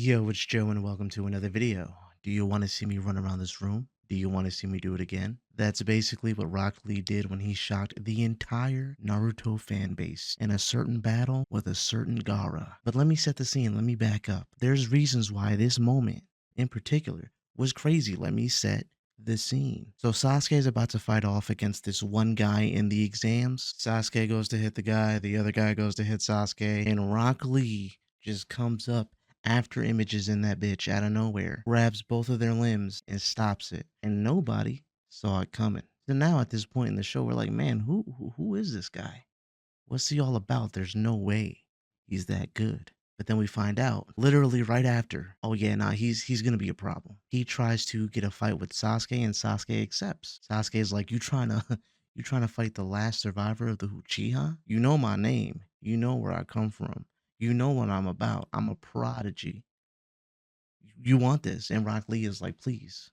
Yo, it's Joe and welcome to another video. Do you want to see me run around this room? Do you want to see me do it again? That's basically what Rock Lee did when he shocked the entire Naruto fan base in a certain battle with a certain Gaara. But let me set the scene, let me back up. There's reasons why this moment in particular was crazy. Let me set the scene. So Sasuke is about to fight off against this one guy in the exams. Sasuke goes to hit the guy, the other guy goes to hit Sasuke, and Rock Lee just comes up after images in that bitch out of nowhere, grabs both of their limbs and stops it. And nobody saw it coming. So now at this point in the show, we're like, man, who is this guy? What's he all about? There's no way he's that good. But then we find out literally right after, oh yeah, nah, he's gonna be a problem. He tries to get a fight with Sasuke and Sasuke accepts. Sasuke is like, you trying to you trying to fight the last survivor of the Uchiha? You know my name. You know where I come from. You know what I'm about. I'm a prodigy. You want this? And Rock Lee is like, please,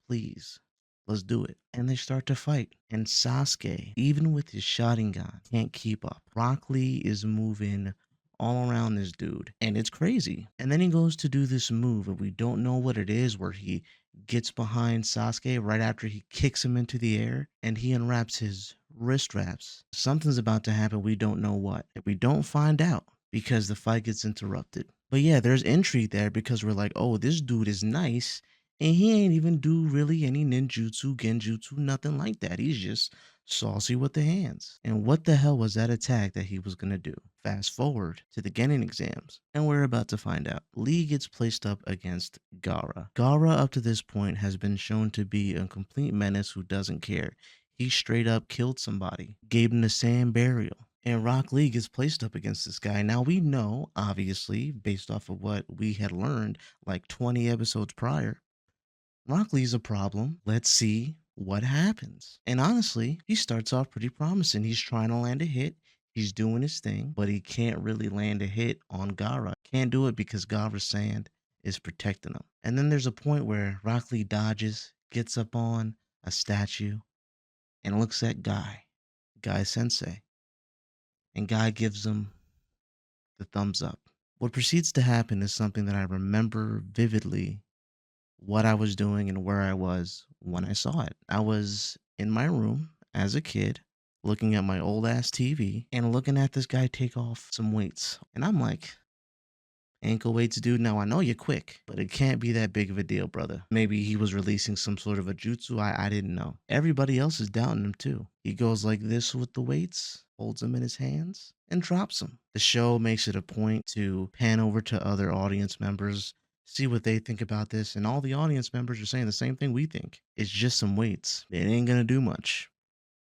please, let's do it. And they start to fight. And Sasuke, even with his Sharingan, can't keep up. Rock Lee is moving all around this dude. And it's crazy. And then he goes to do this move, and we don't know what it is, where he gets behind Sasuke right after he kicks him into the air and he unwraps his wrist wraps. Something's about to happen. We don't know what. If we don't find out because the fight gets interrupted. But yeah, there's intrigue there because we're like, oh, this dude is nice and he ain't even do really any ninjutsu, genjutsu, nothing like that. He's just saucy with the hands. And what the hell was that attack that he was going to do? Fast forward to the Genin exams, and we're about to find out. Lee gets placed up against Gaara. Gaara, up to this point, has been shown to be a complete menace who doesn't care. He straight up killed somebody, gave him the sand burial. And Rock Lee gets placed up against this guy. Now we know, obviously, based off of what we had learned like 20 episodes prior, Rock Lee's a problem. Let's see what happens. And honestly, he starts off pretty promising. He's trying to land a hit. He's doing his thing, but he can't really land a hit on Gaara. Can't do it because Gaara's sand is protecting him. And then there's a point where Rock Lee dodges, gets up on a statue, and looks at Guy Sensei. And Guy gives him the thumbs up. What proceeds to happen is something that I remember vividly what I was doing and where I was when I saw it. I was in my room as a kid looking at my old ass TV and looking at this guy take off some weights. And I'm like, ankle weights, dude. Now I know you're quick, but it can't be that big of a deal, brother. Maybe he was releasing some sort of a jutsu. I didn't know. Everybody else is doubting him too. He goes like this with the weights, holds them in his hands, and drops them. The show makes it a point to pan over to other audience members, see what they think about this, and all the audience members are saying the same thing we think. It's just some weights. It ain't gonna do much.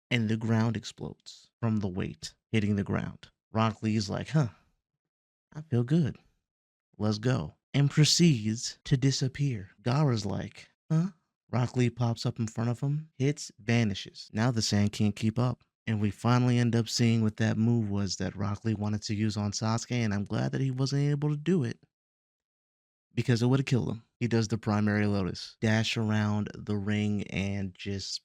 And the ground explodes from the weight hitting the ground. Rock Lee's like, huh, I feel good. Let's go. And proceeds to disappear. Gaara's like, huh? Rock Lee pops up in front of him, hits, vanishes. Now the sand can't keep up. And we finally end up seeing what that move was that Rock Lee wanted to use on Sasuke, and I'm glad that he wasn't able to do it because it would have killed him. He does the primary lotus, dash around the ring and just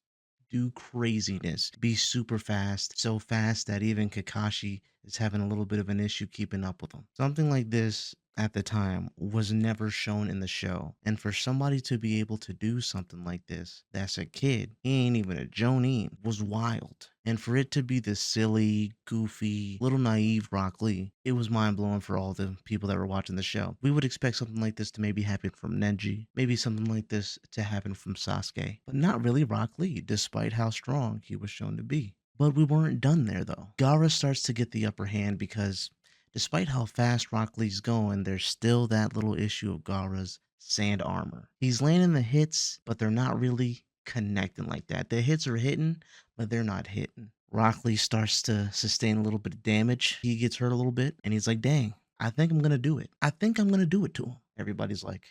do craziness, be super fast, so fast that even Kakashi is having a little bit of an issue keeping up with him. Something like this at the time was never shown in the show. And for somebody to be able to do something like this, that's a kid, he ain't even a Jonin, was wild. And for it to be this silly, goofy, little naive Rock Lee, it was mind blowing for all the people that were watching the show. We would expect something like this to maybe happen from Neji, maybe something like this to happen from Sasuke, but not really Rock Lee, despite how strong he was shown to be. But we weren't done there though. Gaara starts to get the upper hand because despite how fast Rock Lee's going, there's still that little issue of Gaara's sand armor. He's landing the hits, but they're not really connecting like that. The hits are hitting, but they're not hitting. Rock Lee starts to sustain a little bit of damage. He gets hurt a little bit, and he's like, dang, I think I'm going to do it. I think I'm going to do it to him. Everybody's like,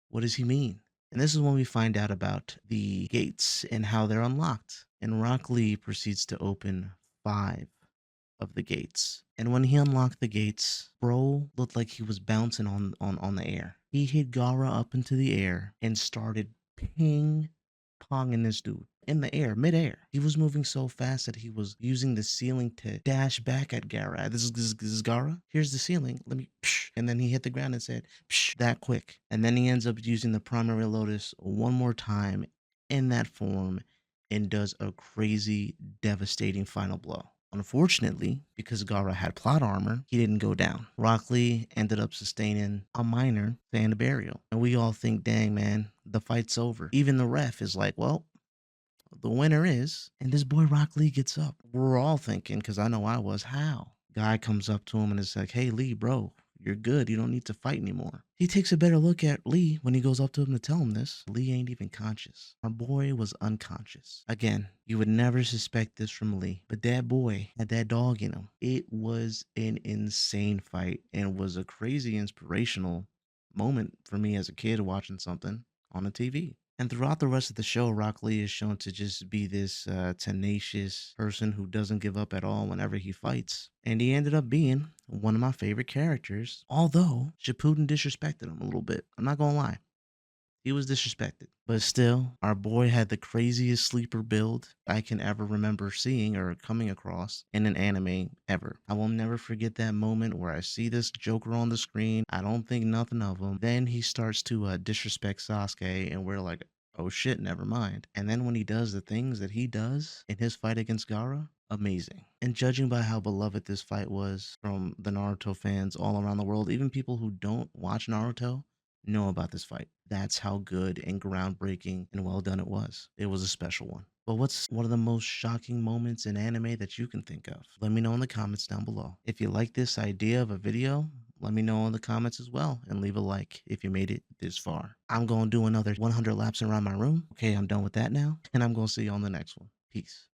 what does he mean? And this is when we find out about the gates and how they're unlocked. And Rock Lee proceeds to open 5 of the gates. And when he unlocked the gates, bro looked like he was bouncing on the air. He hit Gaara up into the air and started ping konging this dude in the air, midair. He was moving so fast that he was using the ceiling to dash back at Gaara. This is Gaara. Here's the ceiling. Let me, psh, and then he hit the ground and said, psh, that quick. And then he ends up using the primary lotus one more time in that form and does a crazy, devastating final blow. Unfortunately, because Gaara had plot armor, he didn't go down. Rock Lee ended up sustaining a minor sand burial. And we all think, dang, man, the fight's over. Even the ref is like, well, the winner is. And this boy Rock Lee gets up. We're all thinking, because I know I was, how? Guy comes up to him and is like, hey, Lee, bro, you're good. You don't need to fight anymore. He takes a better look at Lee when he goes up to him to tell him this. Lee ain't even conscious. Our boy was unconscious. Again, you would never suspect this from Lee, but that boy had that dog in him. It was an insane fight and was a crazy inspirational moment for me as a kid watching something on the TV. And throughout the rest of the show, Rock Lee is shown to just be this tenacious person who doesn't give up at all whenever he fights. And he ended up being one of my favorite characters, although Shippuden disrespected him a little bit. I'm not going to lie. He was disrespected. But still, our boy had the craziest sleeper build I can ever remember seeing or coming across in an anime ever. I will never forget that moment where I see this Joker on the screen. I don't think nothing of him. Then he starts to disrespect Sasuke, and we're like, oh shit, never mind. And then when he does the things that he does in his fight against Gaara, amazing. And judging by how beloved this fight was from the Naruto fans all around the world, even people who don't watch Naruto, know about this fight. That's how good and groundbreaking and well done it was. It was a special one. But what's one of the most shocking moments in anime that you can think of? Let me know in the comments down below. If you like this idea of a video, let me know in the comments as well and leave a like if you made it this far. I'm going to do another 100 laps around my room. Okay, I'm done with that now, and I'm going to see you on the next one. Peace.